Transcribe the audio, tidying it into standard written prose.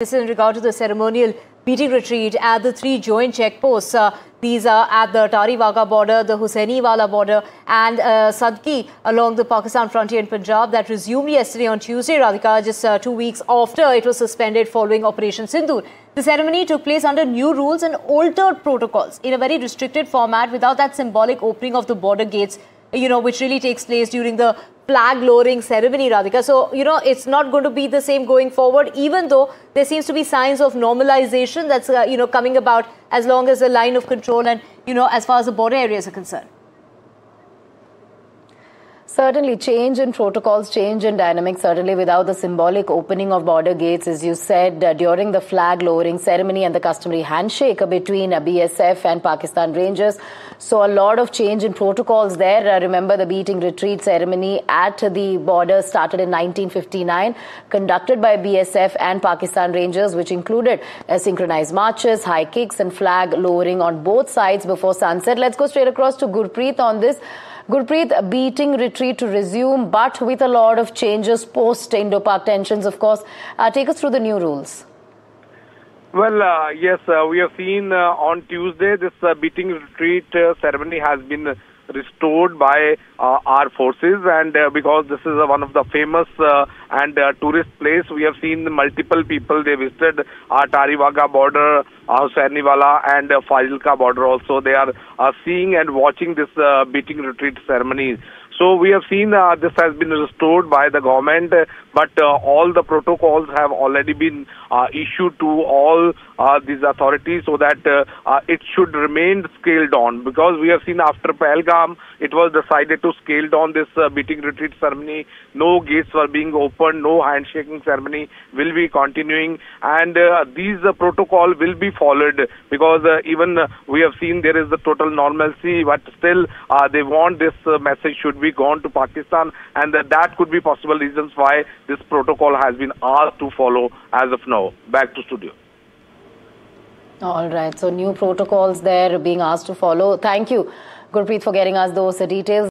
This is in regard to the ceremonial beating retreat at the three joint checkposts. These are at the Atari Wagah border, the Hussaini-Wala border and Sadki along the Pakistan frontier in Punjab that resumed yesterday on Tuesday, Radhika, just 2 weeks after it was suspended following Operation Sindoor. The ceremony took place under new rules and altered protocols in a very restricted format without that symbolic opening of the border gates, which really takes place during the flag lowering ceremony, Radhika. So, it's not going to be the same going forward, even though there seems to be signs of normalization that's, coming about as long as the line of control and, as far as the border areas are concerned. Certainly, change in protocols, change in dynamics, certainly without the symbolic opening of border gates, as you said, during the flag lowering ceremony and the customary handshake between BSF and Pakistan Rangers. So a lot of change in protocols there. Remember, the beating retreat ceremony at the border started in 1959, conducted by BSF and Pakistan Rangers, which included synchronized marches, high kicks and flag lowering on both sides before sunset. Let's go straight across to Gurpreet on this. Gurpreet, beating retreat to resume, but with a lot of changes post-Indo-Pak tensions, of course. Take us through the new rules. Well, yes, we have seen on Tuesday this beating retreat ceremony has been restored by our forces, and because this is one of the famous and tourist place, we have seen multiple people. They visited Atari Wagah border, Hussaini-Wala and Fazilka border also. They are seeing and watching this beating retreat ceremony. So we have seen this has been restored by the government, but all the protocols have already been issued to all these authorities so that it should remain scaled on. Because we have seen after Pahalgam, it was decided to scale down this beating retreat ceremony. No gates were being opened, no handshaking ceremony will be continuing, and these protocol will be followed because even we have seen there is the total normalcy, but still they want this message should be gone to Pakistan, and that could be possible reasons why this protocol has been asked to follow as of now. Back to studio. All right, so new protocols there being asked to follow. Thank you, Gurpreet, for getting us those details.